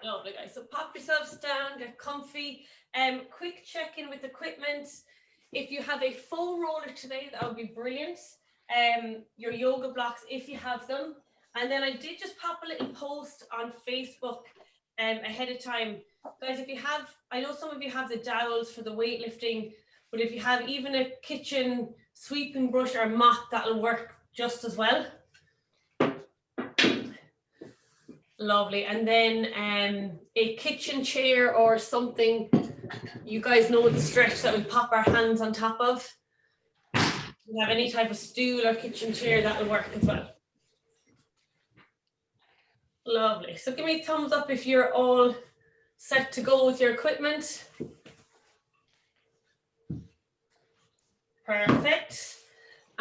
Lovely, guys. So pop yourselves down, get comfy. Quick check-in with equipment. If you have a foam roller today, that would be brilliant. Your yoga blocks, if you have them. And then I did just pop a little post on Facebook ahead of time. Guys, if you have, I know some of you have the dowels for the weightlifting, but if you have even a kitchen sweeping brush or mop, that'll work just as well. Lovely. And then a kitchen chair or something, you guys know the stretch that we pop our hands on top of. If you have any type of stool or kitchen chair, that'll work as well. Lovely. So give me a thumbs up if you're all set to go with your equipment. Perfect.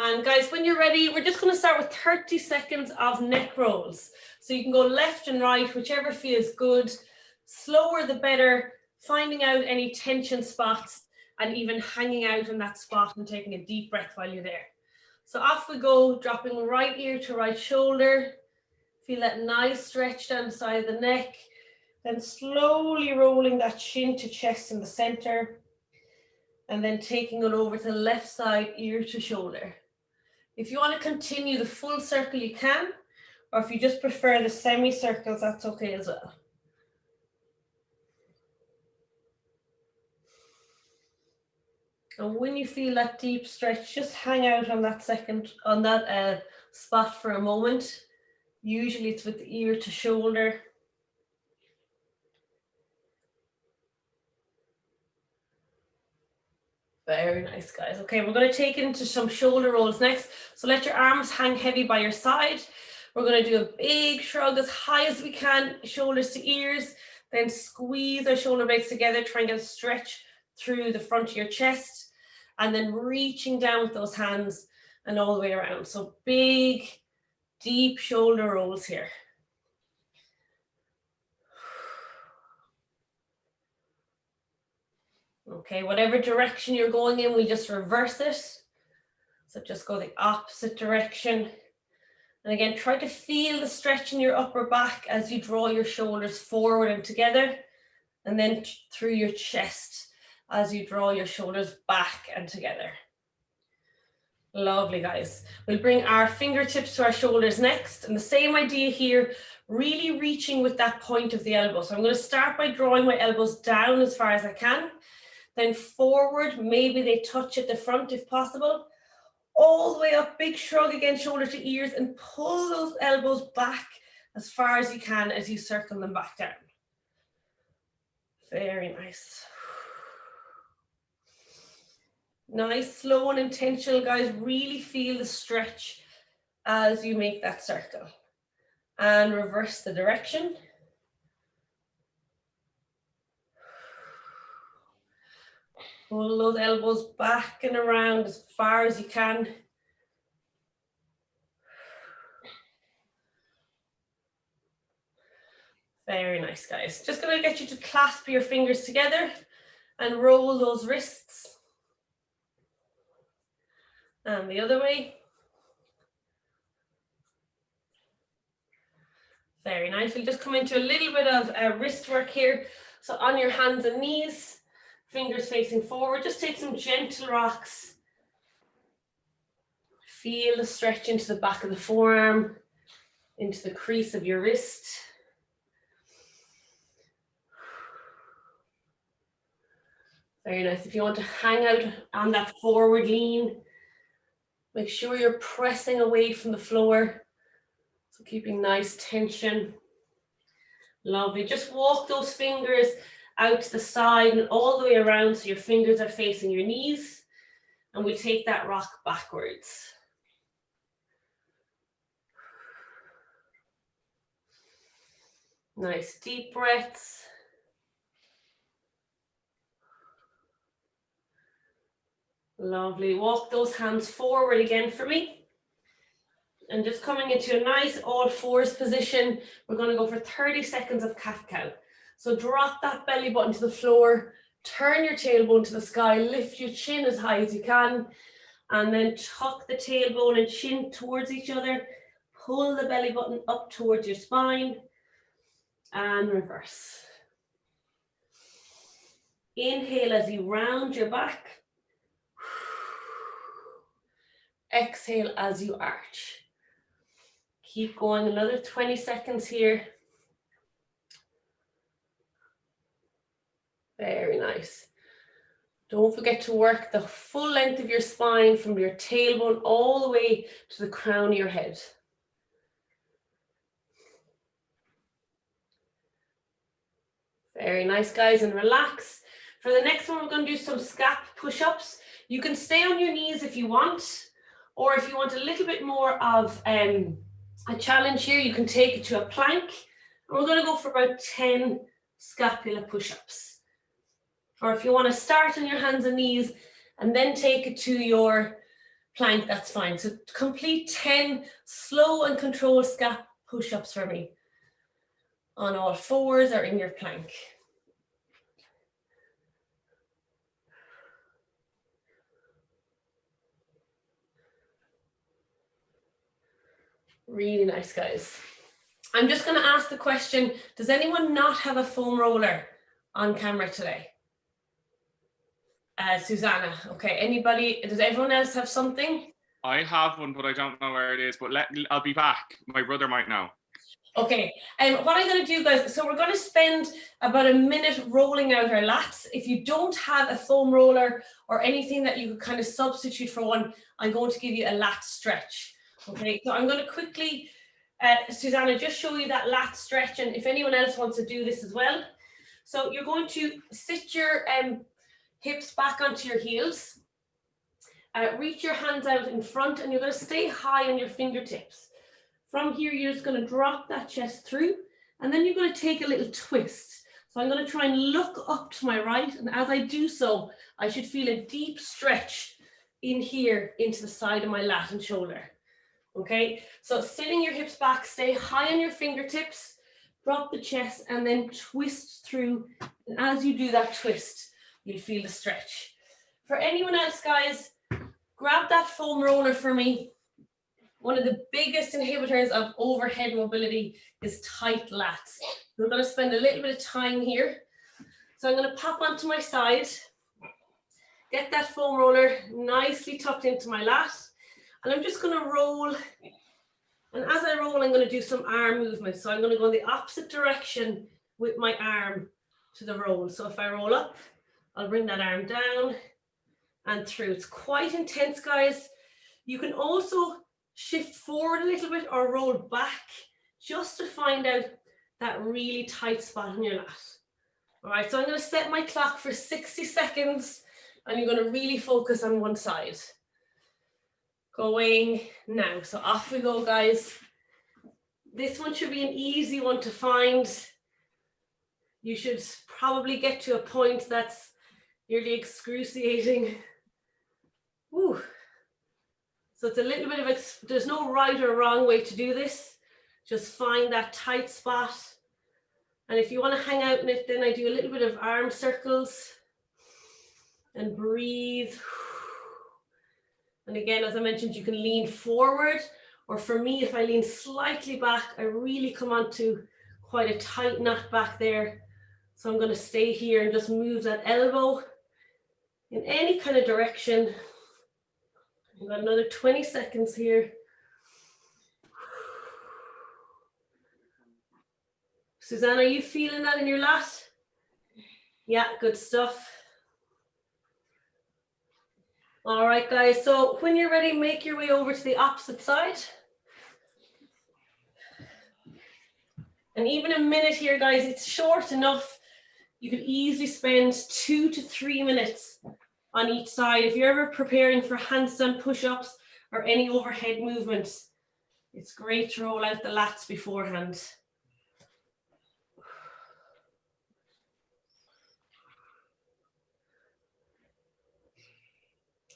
And guys, when you're ready, we're just going to start with 30 seconds of neck rolls. So you can go left and right, whichever feels good. Slower the better, finding out any tension spots and even hanging out in that spot and taking a deep breath while you're there. So off we go, dropping right ear to right shoulder. Feel that nice stretch down the side of the neck. Then slowly rolling that chin to chest in the center. And then taking it over to the left side, ear to shoulder. If you want to continue the full circle, you can. Or if you just prefer the semicircles, that's okay as well. And when you feel that deep stretch, just hang out on that spot for a moment. Usually it's with the ear to shoulder. Very nice, guys. Okay, we're going to take it into some shoulder rolls next. So let your arms hang heavy by your side. We're going to do a big shrug as high as we can, shoulders to ears. Then squeeze our shoulder blades together, try and get a stretch through the front of your chest. And then reaching down with those hands and all the way around. So big, deep shoulder rolls here. Okay, whatever direction you're going in, we just reverse it. So just go the opposite direction. And again, try to feel the stretch in your upper back as you draw your shoulders forward and together. And then through your chest as you draw your shoulders back and together. Lovely, guys. We'll bring our fingertips to our shoulders next. And the same idea here, really reaching with that point of the elbow. So I'm going to start by drawing my elbows down as far as I can. Then forward, maybe they touch at the front if possible. All the way up, big shrug again, shoulder to ears, and pull those elbows back as far as you can as you circle them back down. Very nice. Nice, slow and intentional, guys. Really feel the stretch as you make that circle. And reverse the direction. Pull those elbows back and around as far as you can. Very nice, guys. Just going to get you to clasp your fingers together and roll those wrists. And the other way. Very nice. We'll just come into a little bit of wrist work here. So on your hands and knees. Fingers facing forward, just take some gentle rocks. Feel the stretch into the back of the forearm, into the crease of your wrist. Very nice. If you want to hang out on that forward lean, make sure you're pressing away from the floor. So keeping nice tension. Lovely. Just walk those fingers out to the side and all the way around so your fingers are facing your knees, and we take that rock backwards. Nice deep breaths. Lovely. Walk those hands forward again for me. And just coming into a nice all fours position, we're going to go for 30 seconds of cat-cow. So drop that belly button to the floor, turn your tailbone to the sky, lift your chin as high as you can, and then tuck the tailbone and chin towards each other. Pull the belly button up towards your spine. and reverse. Inhale as you round your back. Exhale as you arch. Keep going, another 20 seconds here. Very nice. Don't forget to work the full length of your spine from your tailbone all the way to the crown of your head. Very nice, guys, and relax. For the next one, we're going to do some scap push-ups. You can stay on your knees if you want, or if you want a little bit more of a challenge here, you can take it to a plank. And we're going to go for about 10 scapular push-ups. Or if you want to start on your hands and knees and then take it to your plank, that's fine. So complete 10 slow and controlled scap push-ups for me on all fours or in your plank. Really nice, guys. I'm just going to ask the question, does anyone not have a foam roller on camera today? Susanna, okay. Anybody, does everyone else have something? I have one, but I don't know where it is, but I'll be back. My brother might know. Okay, what I'm going to do, guys, so we're going to spend about a minute rolling out our lats. If you don't have a foam roller or anything that you could kind of substitute for one, I'm going to give you a lat stretch. Okay, so I'm going to quickly, Susanna, just show you that lat stretch, and if anyone else wants to do this as well. So you're going to sit your hips back onto your heels, reach your hands out in front, and you're going to stay high on your fingertips. From here, you're just going to drop that chest through, and then you're going to take a little twist. So I'm going to try and look up to my right, and as I do so, I should feel a deep stretch in here into the side of my lat and shoulder. Okay, so sitting your hips back, stay high on your fingertips, drop the chest, and then twist through. And as you do that twist, you'll feel the stretch. For anyone else, guys, grab that foam roller for me. One of the biggest inhibitors of overhead mobility is tight lats. We're going to spend a little bit of time here. So I'm going to pop onto my side, get that foam roller nicely tucked into my lat, and I'm just going to roll. And as I roll, I'm going to do some arm movements. So I'm going to go in the opposite direction with my arm to the roll. So if I roll up, I'll bring that arm down and through. It's quite intense, guys. You can also shift forward a little bit or roll back just to find out that really tight spot on your lat. All right, so I'm going to set my clock for 60 seconds and you're going to really focus on one side. Going now. So off we go, guys. This one should be an easy one to find. You should probably get to a point that's nearly excruciating. Woo. So it's a little bit of, there's no right or wrong way to do this. Just find that tight spot. And if you want to hang out in it, then I do a little bit of arm circles and breathe. And again, as I mentioned, you can lean forward, or for me, if I lean slightly back, I really come onto quite a tight knot back there. So I'm going to stay here and just move that elbow in any kind of direction. We've got another 20 seconds here. Suzanne, are you feeling that in your lat? Yeah, good stuff. All right, guys, so when you're ready, make your way over to the opposite side. And even a minute here, guys, it's short enough. You could easily spend 2 to 3 minutes on each side. If you're ever preparing for handstand push-ups or any overhead movements, it's great to roll out the lats beforehand.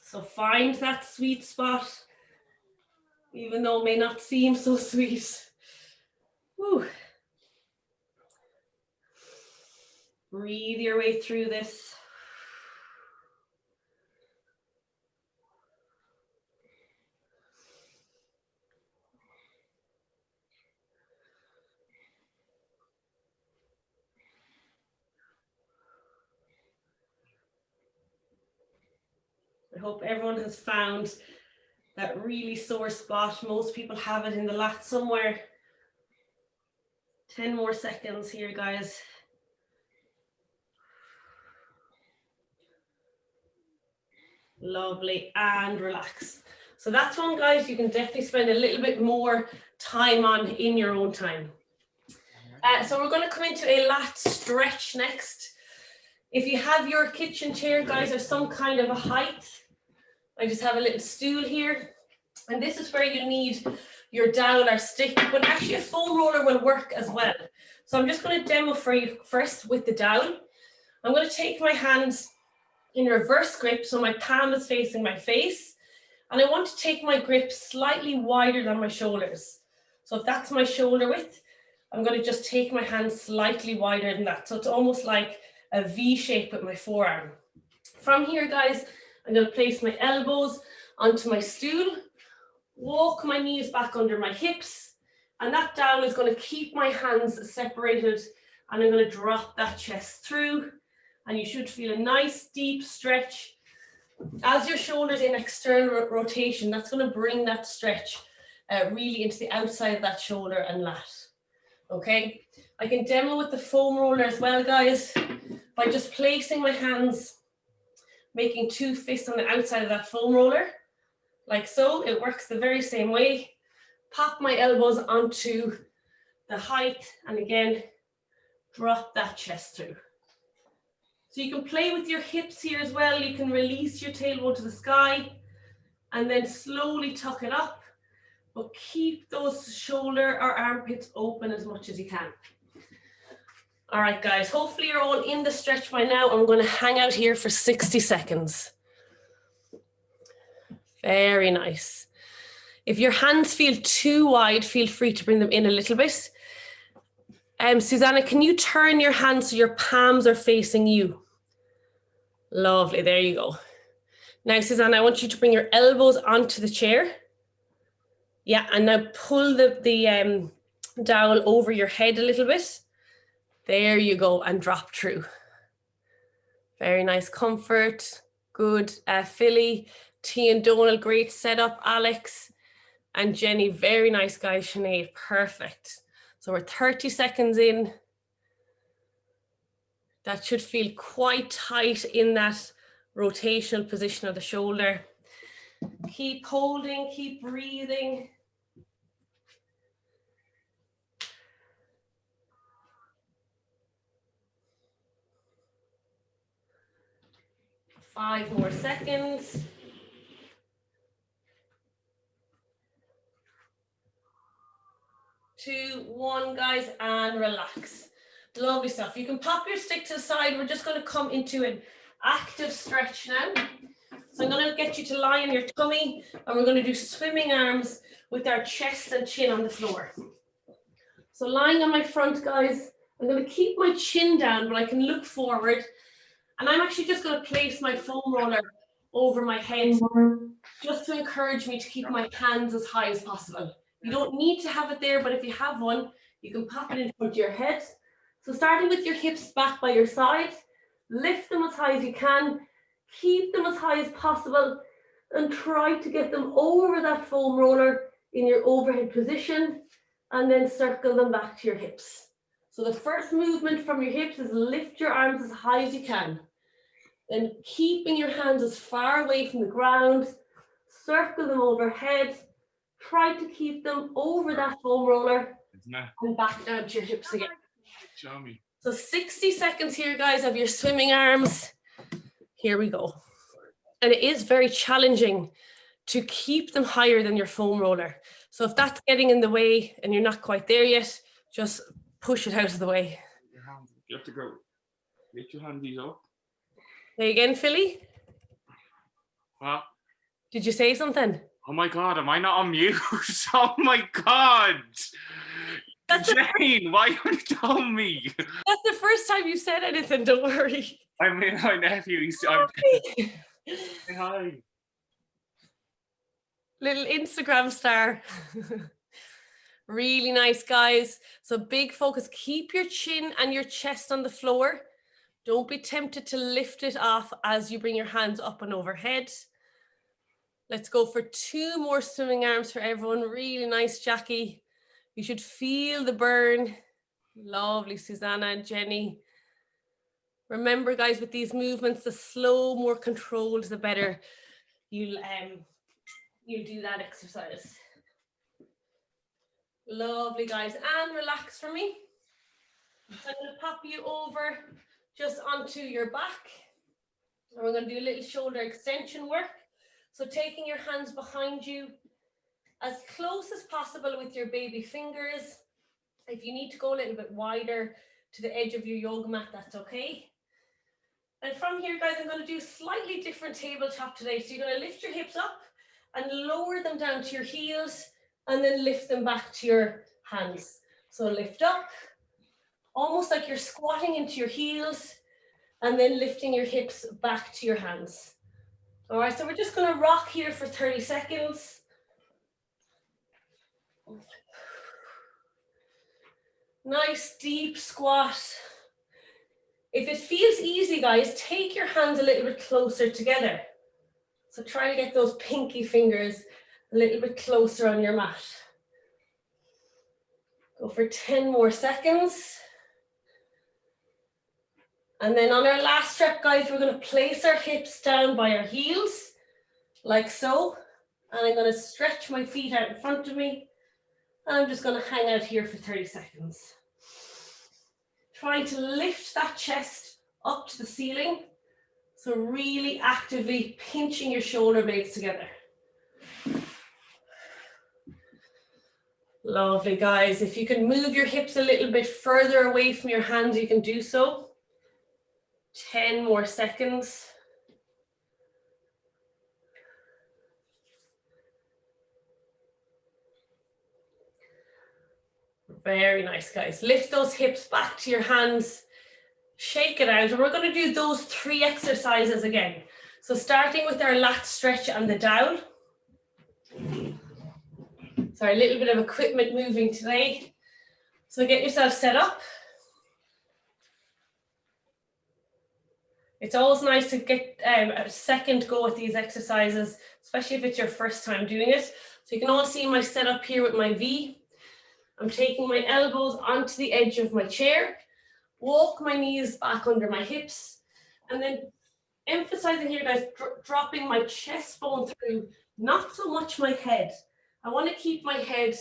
So find that sweet spot, even though it may not seem so sweet. Whew. Breathe your way through this. I hope everyone has found that really sore spot. Most people have it in the lat somewhere. 10 more seconds here, guys. Lovely, and relax. So that's one, guys, you can definitely spend a little bit more time on in your own time. So we're going to come into a lat stretch next. If you have your kitchen chair, guys, or some kind of a height, I just have a little stool here. And this is where you need your dowel or stick, but actually a foam roller will work as well. So I'm just going to demo for you first with the dowel. I'm going to take my hands in reverse grip, so my palm is facing my face. And I want to take my grip slightly wider than my shoulders. So if that's my shoulder width, I'm going to just take my hand slightly wider than that. So it's almost like a V shape with my forearm. From here, guys, I'm going to place my elbows onto my stool, walk my knees back under my hips, and that dowel is going to keep my hands separated, and I'm going to drop that chest through, and you should feel a nice deep stretch. As your shoulders in external rotation, that's going to bring that stretch really into the outside of that shoulder and lat. Okay, I can demo with the foam roller as well, guys, by just placing my hands, making two fists on the outside of that foam roller, like so. It works the very same way. Pop my elbows onto the height, and again, drop that chest through. So you can play with your hips here as well. You can release your tailbone to the sky, and then slowly tuck it up, but keep those shoulder or armpits open as much as you can. All right, guys, hopefully you're all in the stretch by now. I'm going to hang out here for 60 seconds. Very nice. If your hands feel too wide, feel free to bring them in a little bit. Susanna, can you turn your hands so your palms are facing you? Lovely, there you go. Now, Susanna, I want you to bring your elbows onto the chair. Yeah, and now pull the dowel over your head a little bit. There you go, and drop through. Very nice comfort. Good. Philly, T and Donald, great setup. Alex and Jenny, very nice, guys. Sinead, perfect. So we're 30 seconds in. That should feel quite tight in that rotational position of the shoulder. Keep holding, keep breathing. Five more seconds. 2, 1, guys, and relax. Lovely stuff. You can pop your stick to the side. We're just going to come into an active stretch now. So I'm going to get you to lie on your tummy, and we're going to do swimming arms with our chest and chin on the floor. So lying on my front, guys, I'm going to keep my chin down, but I can look forward. And I'm actually just going to place my foam roller over my head, just to encourage me to keep my hands as high as possible. You don't need to have it there, but if you have one, you can pop it in front of your head. So starting with your hips back by your side, lift them as high as you can, keep them as high as possible, and try to get them over that foam roller in your overhead position, and then circle them back to your hips. So the first movement from your hips is lift your arms as high as you can. Then keeping your hands as far away from the ground, circle them overhead, try to keep them over that foam roller, and back down to your hips again. So 60 seconds here, guys, of your swimming arms. Here we go. And it is very challenging to keep them higher than your foam roller. So if that's getting in the way and you're not quite there yet, just push it out of the way. You have to go. Lift your hands up. Say again, Philly. What? Did you say something? Oh my God, am I not on mute? Oh my God. Jane, why haven't you told me? That's the first time you said anything, don't worry. I mean, my nephew, Say hi. Little Instagram star. Really nice, guys. So big focus. Keep your chin and your chest on the floor. Don't be tempted to lift it off as you bring your hands up and overhead. Let's go for 2 more swimming arms for everyone. Really nice, Jackie. You should feel the burn. Lovely, Susanna and Jenny. Remember, guys, with these movements, the slow, more controlled, the better you'll do that exercise. Lovely, guys. And relax for me. I'm going to pop you over just onto your back. And we're going to do a little shoulder extension work. So taking your hands behind you as close as possible with your baby fingers. If you need to go a little bit wider to the edge of your yoga mat, that's okay. And from here, guys, I'm going to do slightly different tabletop today. So you're going to lift your hips up and lower them down to your heels and then lift them back to your hands. So lift up, almost like you're squatting into your heels and then lifting your hips back to your hands. All right, so we're just going to rock here for 30 seconds. Nice deep squat. If it feels easy, guys, take your hands a little bit closer together. So try to get those pinky fingers a little bit closer on your mat. Go for 10 more seconds. And then on our last stretch, guys, we're going to place our hips down by our heels, like so. And I'm going to stretch my feet out in front of me. And I'm just going to hang out here for 30 seconds. Trying to lift that chest up to the ceiling. So really actively pinching your shoulder blades together. Lovely, guys. If you can move your hips a little bit further away from your hands, you can do so. 10 more seconds. Very nice, guys. Lift those hips back to your hands. Shake it out. And we're going to do those 3 exercises again. So starting with our lat stretch and the dowel. Sorry, a little bit of equipment moving today. So get yourself set up. It's always nice to get a second go at these exercises, especially if it's your first time doing it. So you can all see my setup here with my V. I'm taking my elbows onto the edge of my chair, walk my knees back under my hips, and then emphasizing here, guys, dropping my chest bone through, not so much my head. I want to keep my head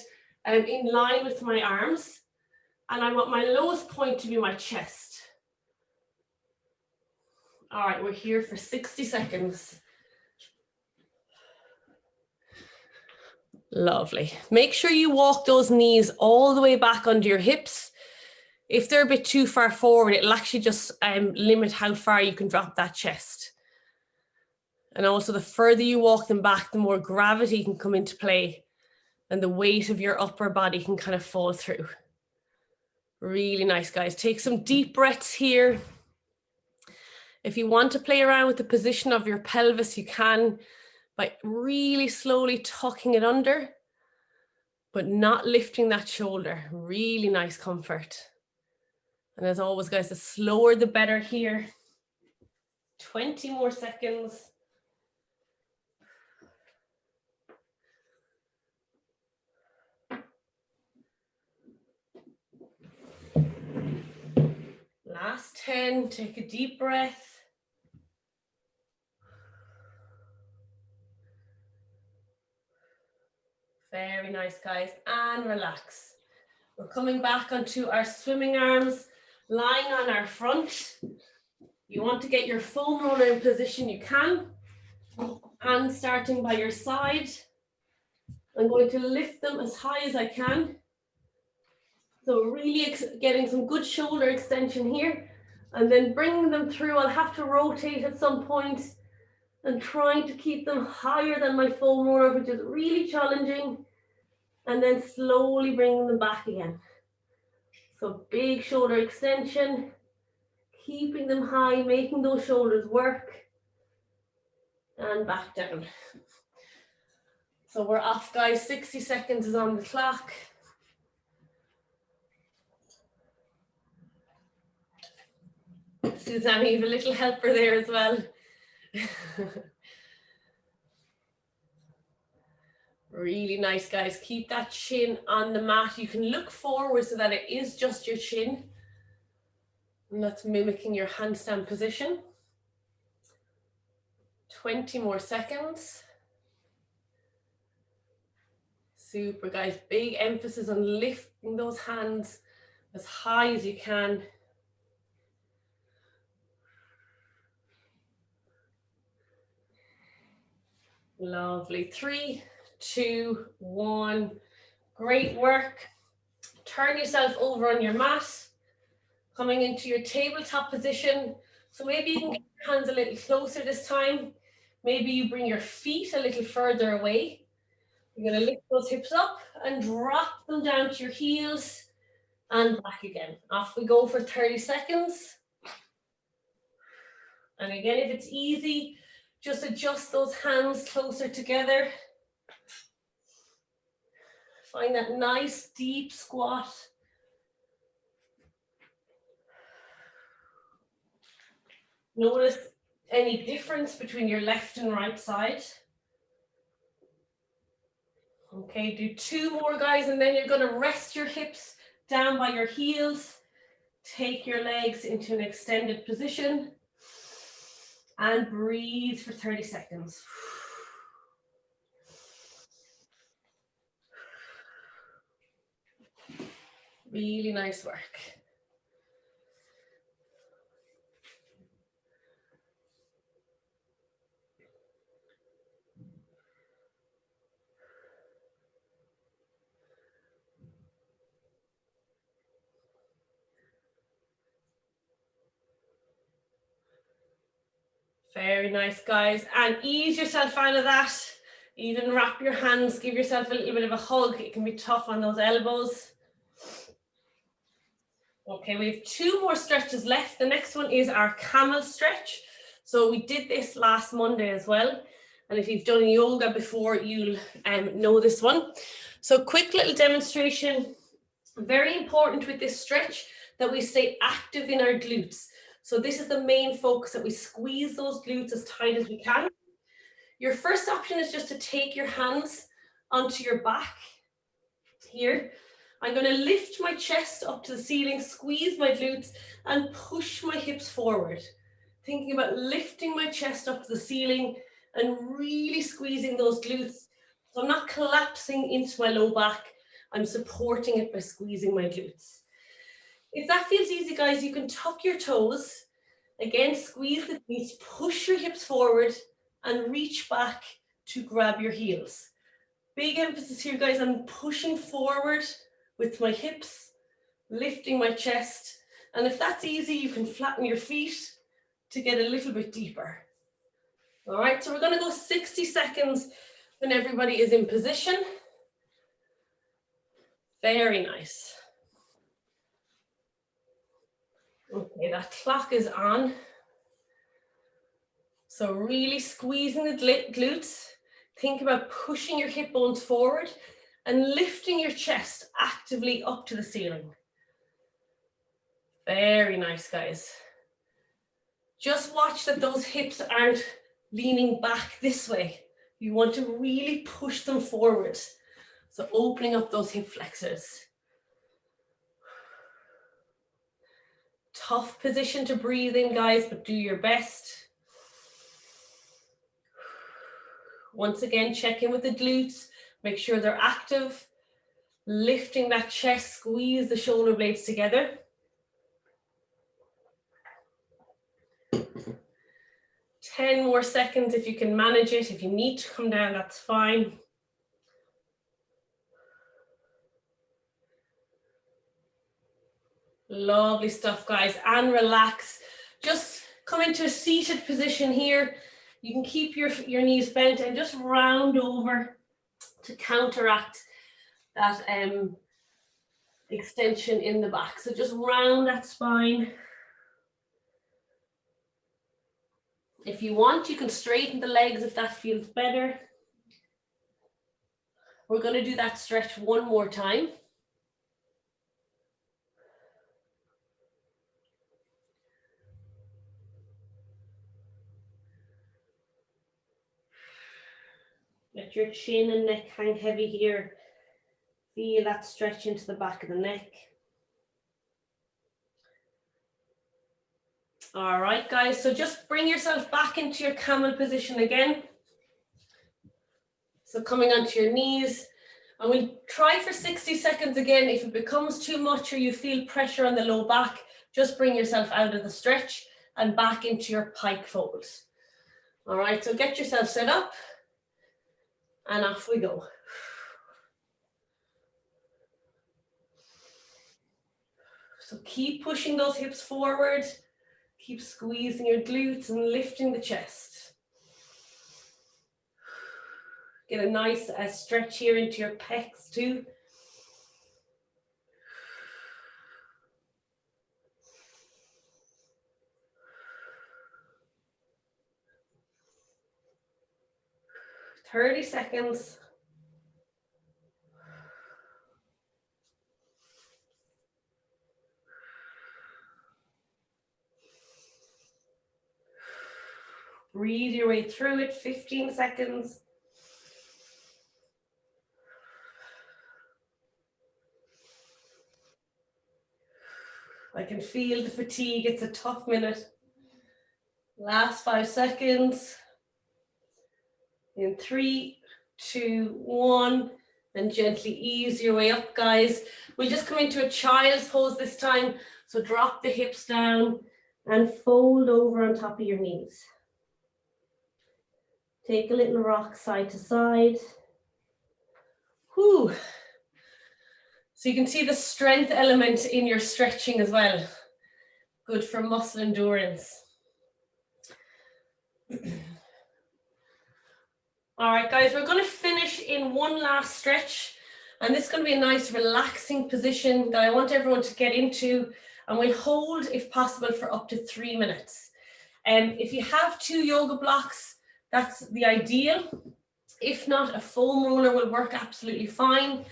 in line with my arms, and I want my lowest point to be my chest. All right, we're here for 60 seconds. Lovely. Make sure you walk those knees all the way back under your hips. If they're a bit too far forward, it'll actually just limit how far you can drop that chest. And also the further you walk them back, the more gravity can come into play and the weight of your upper body can kind of fall through. Really nice, guys. Take some deep breaths here. If you want to play around with the position of your pelvis, you can by really slowly tucking it under, but not lifting that shoulder. Really nice comfort. And as always, guys, the slower the better here. 20 more seconds. Last 10, take a deep breath. Very nice, guys, and relax. We're coming back onto our swimming arms, lying on our front. You want to get your foam roller in position, you can. Hands starting by your side. I'm going to lift them as high as I can. So really getting some good shoulder extension here, and then bringing them through. I'll have to rotate at some point and trying to keep them higher than my foam roller, which is really challenging, and then slowly bringing them back again. So big shoulder extension, keeping them high, making those shoulders work, and back down. So we're off, guys. 60 seconds is on the clock. Susanna, you have a little helper there as well. Really nice, guys. Keep that chin on the mat. You can look forward so that it is just your chin. And that's mimicking your handstand position. 20 more seconds. Super, guys. Big emphasis on lifting those hands as high as you can. Lovely. 3, 2, 1. Great work. Turn yourself over on your mat. Coming into your tabletop position. So maybe you can get your hands a little closer this time. Maybe you bring your feet a little further away. You're going to lift those hips up and drop them down to your heels and back again. Off we go for 30 seconds. And again, if it's easy, just adjust those hands closer together. Find that nice deep squat. Notice any difference between your left and right side. Okay, do 2 more, guys, and then you're going to rest your hips down by your heels. Take your legs into an extended position and breathe for 30 seconds. Really nice work. Very nice, guys. And ease yourself out of that. Even wrap your hands, give yourself a little bit of a hug. It can be tough on those elbows. Okay, we have 2 more stretches left. The next one is our camel stretch. So we did this last Monday as well. And if you've done yoga before, you'll know this one. So quick little demonstration. Very important with this stretch that we stay active in our glutes. So this is the main focus, that we squeeze those glutes as tight as we can. Your first option is just to take your hands onto your back here. I'm going to lift my chest up to the ceiling, squeeze my glutes and push my hips forward. Thinking about lifting my chest up to the ceiling and really squeezing those glutes. So I'm not collapsing into my low back. I'm supporting it by squeezing my glutes. If that feels easy, guys, you can tuck your toes. Again, squeeze the glutes, push your hips forward and reach back to grab your heels. Big emphasis here, guys, on pushing forward with my hips, lifting my chest. And if that's easy, you can flatten your feet to get a little bit deeper. All right, so we're going to go 60 seconds when everybody is in position. Very nice. Okay, that clock is on. So really squeezing the glutes. Think about pushing your hip bones forward and lifting your chest actively up to the ceiling. Very nice, guys. Just watch that those hips aren't leaning back this way. You want to really push them forward. So opening up those hip flexors. Tough position to breathe in, guys, but do your best. Once again, check in with the glutes. Make sure they're active. Lifting that chest, squeeze the shoulder blades together. 10 more seconds if you can manage it. If you need to come down, that's fine. Lovely stuff, guys, and relax. Just come into a seated position here. You can keep your knees bent and just round over to counteract that extension in the back. So just round that spine. If you want, you can straighten the legs if that feels better. We're going to do that stretch one more time. Let your chin and neck hang heavy here. Feel that stretch into the back of the neck. All right, guys, so just bring yourself back into your camel position again. So coming onto your knees, and we'll try for 60 seconds again. If it becomes too much or you feel pressure on the low back, just bring yourself out of the stretch and back into your pike fold. All right, so get yourself set up and off we go. So keep pushing those hips forward, keep squeezing your glutes and lifting the chest. Get a nice stretch here into your pecs too. "30 seconds. Breathe your way through it, 15 seconds. I can feel the fatigue, it's a tough minute. Last 5 seconds. In 3, 2, 1, and gently ease your way up, guys. We'll just come into a child's pose this time. So drop the hips down and fold over on top of your knees. Take a little rock side to side. Whew. So you can see the strength element in your stretching as well. Good for muscle endurance. All right, guys, we're going to finish in one last stretch. And this is going to be a nice relaxing position that I want everyone to get into. And we'll hold, if possible, for up to 3 minutes. If you have 2 yoga blocks, that's the ideal. If not, a foam roller will work absolutely fine.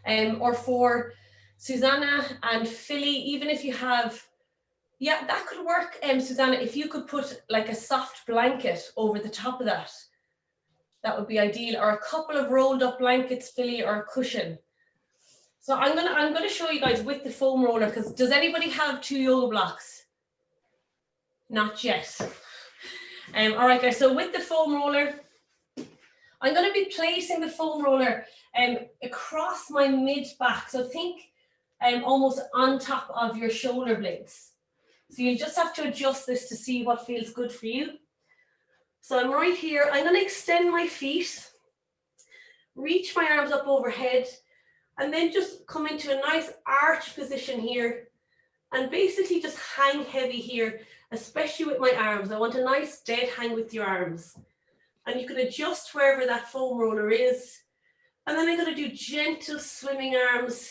Or for Susanna and Philly, even if you have, yeah, that could work. Susanna, if you could put like a soft blanket over the top of that, that would be ideal. Or a couple of rolled up blankets, Philly, or a cushion. So I'm gonna show you guys with the foam roller, because does anybody have 2 yoga blocks? Not yet. All right, guys, so with the foam roller, I'm going to be placing the foam roller across my mid back. So think almost on top of your shoulder blades. So you just have to adjust this to see what feels good for you. So I'm right here. I'm going to extend my feet, reach my arms up overhead, and then just come into a nice arch position here. And basically just hang heavy here, especially with my arms. I want a nice dead hang with your arms. And you can adjust wherever that foam roller is. And then I'm going to do gentle swimming arms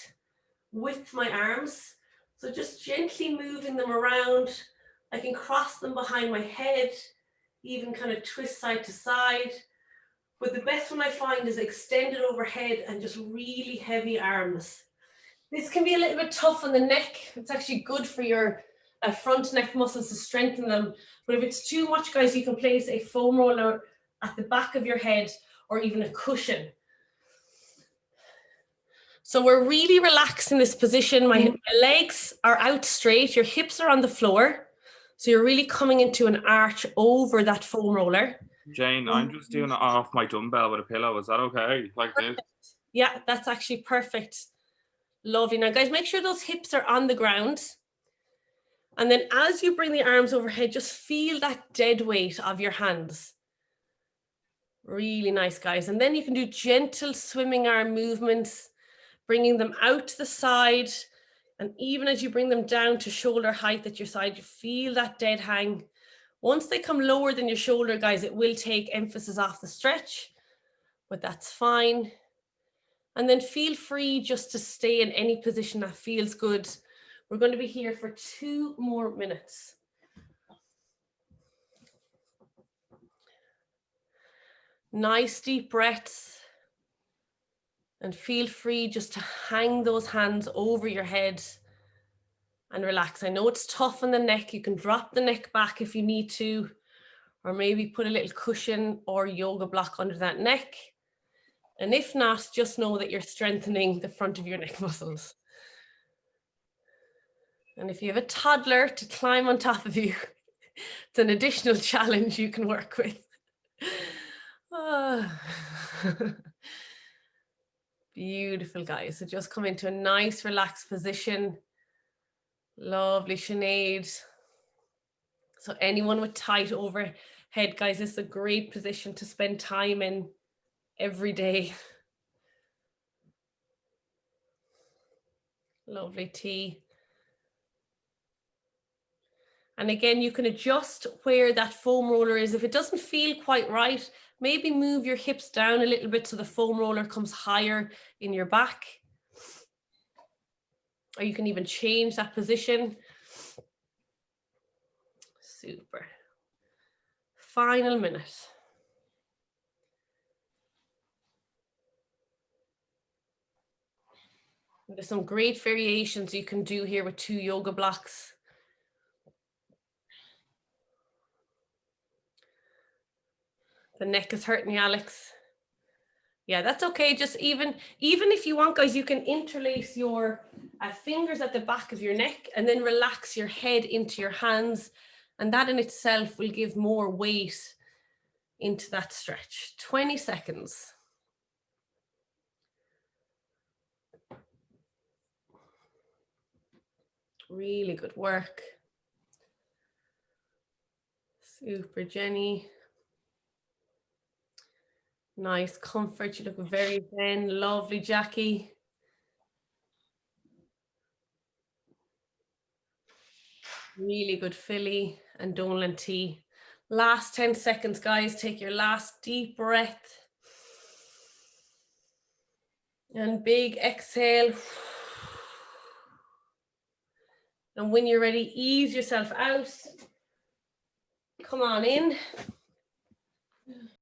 with my arms. So just gently moving them around. I can cross them behind my head, even kind of twist side to side. But the best one I find is extended overhead and just really heavy arms. This can be a little bit tough on the neck. It's actually good for your front neck muscles to strengthen them. But if it's too much, guys, you can place a foam roller at the back of your head or even a cushion. So we're really relaxed in this position. My legs are out straight. Your hips are on the floor. So you're really coming into an arch over that foam roller. Jane, I'm just doing it off my dumbbell with a pillow. Is that okay? Like this? Yeah, that's actually perfect. Lovely. Now, guys, make sure those hips are on the ground. And then as you bring the arms overhead, just feel that dead weight of your hands. Really nice, guys. And then you can do gentle swimming arm movements, bringing them out to the side. And even as you bring them down to shoulder height at your side, you feel that dead hang. Once they come lower than your shoulder, guys, it will take emphasis off the stretch, but that's fine. And then feel free just to stay in any position that feels good. We're going to be here for 2 more minutes. Nice deep breaths. And feel free just to hang those hands over your head and relax. I know it's tough on the neck. You can drop the neck back if you need to, or maybe put a little cushion or yoga block under that neck. And if not, just know that you're strengthening the front of your neck muscles. And if you have a toddler to climb on top of you, it's an additional challenge you can work with. Beautiful, guys. So just come into a nice relaxed position. Lovely, Sinead. So anyone with tight overhead, guys, this is a great position to spend time in every day. Lovely, T. And again, you can adjust where that foam roller is. If it doesn't feel quite right, maybe move your hips down a little bit so the foam roller comes higher in your back. Or you can even change that position. Super. Final minute. There's some great variations you can do here with 2 yoga blocks. The neck is hurting you, Alex. Yeah, that's okay. Just even if you want, guys, you can interlace your fingers at the back of your neck and then relax your head into your hands. And that in itself will give more weight into that stretch. 20 seconds. Really good work. Super, Jenny. Nice comfort. You look very zen. Lovely, Jackie. Really good, Philly and Dolan T. Last 10 seconds, guys. Take your last deep breath. And big exhale. And when you're ready, ease yourself out. Come on in.